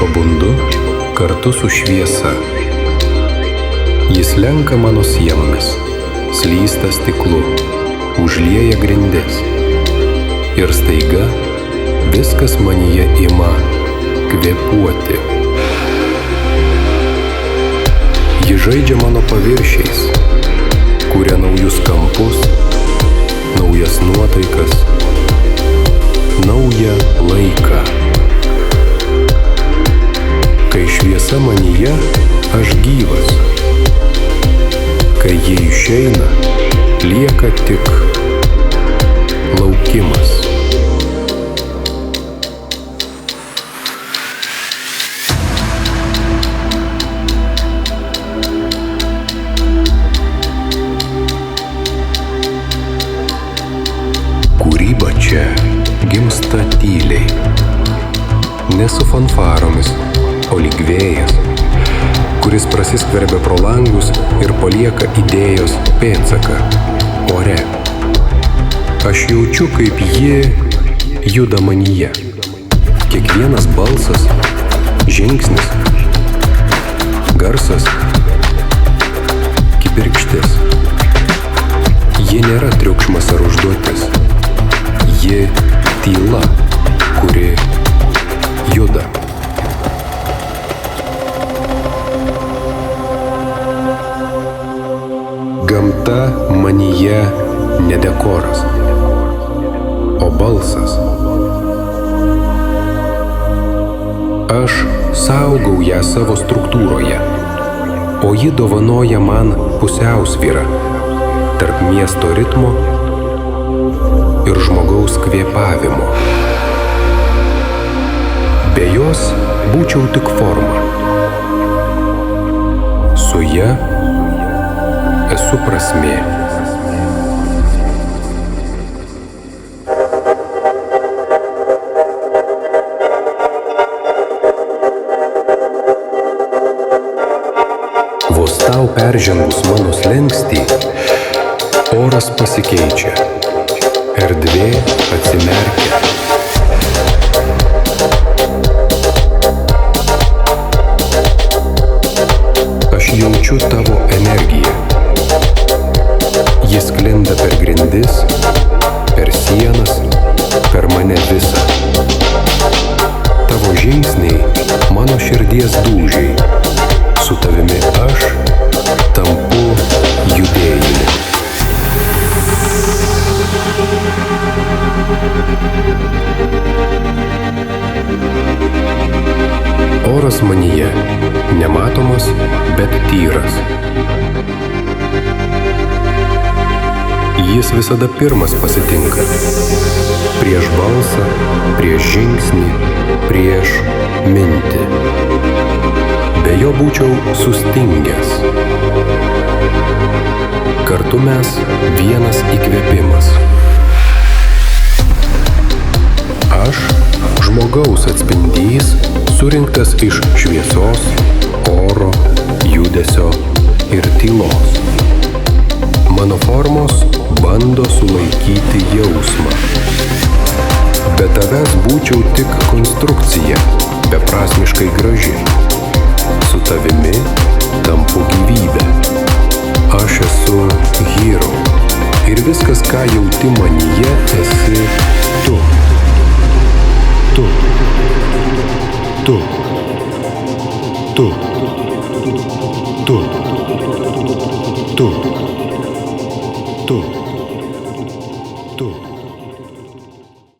pabundu kartu su šviesa. Jis lenka mano sienomis, slysta stiklu, užlieja grindis. Ir staiga viskas manyje ima kvėpuoti. Ji žaidžia mano paviršiais, kuria naujus kampus, naujas nuotaikas, naują laiką. Kai šviesa manyje, aš gyvas. Kai jie išeina, lieka tik laukimas. Kūryba čia gimsta tyliai, ne su fanfaromis, o lyg vėjas, kuris prasiskverbia pro langus ir palieka idėjos pėdsaką ore. Aš jaučiu, kaip ji juda manyje. Kiekvienas balsas, žingsnis, garsas, kibirkštis. Ji nėra triukšmas ar užduotis. Ji tyla, kuri juda. Gamta manyje ne dekoras, o balsas. Aš saugau ją savo struktūroje, o ji dovanoja man pusiausvyrą tarp miesto ritmo ir žmogaus kvėpavimo. Be jos būčiau tik forma. Su ja esu prasmė. Vos tau peržengus mano slenkstį, oras pasikeičia, erdvė atsimerkia. Aš jaučiu tavo energiją. Jis sklinda per grindis, per sienas, per mane visą. Tavo žingsniai mano širdies dūžiai. Su tavimi aš tampu judėjimu. Oras manyje nematomas, bet tyras. Jis visada pirmas pasitinka. Prieš balsą, prieš žingsnį, prieš mintį. Be jo būčiau sustingęs. Kartu mes vienas įkvėpimas. Aš žmogaus atspindys, surinktas iš šviesos, oro, judesio ir tylos. Mano formos bando sulaikyti jausmą. Be tavęs būčiau tik konstrukcija, beprasmiškai graži. Su tavimi tampu gyvybę. Aš esu hero. Ir viskas, ką jauti manyje, esi tu. Tu. Tu. Tu. Tu. Tu. Tu.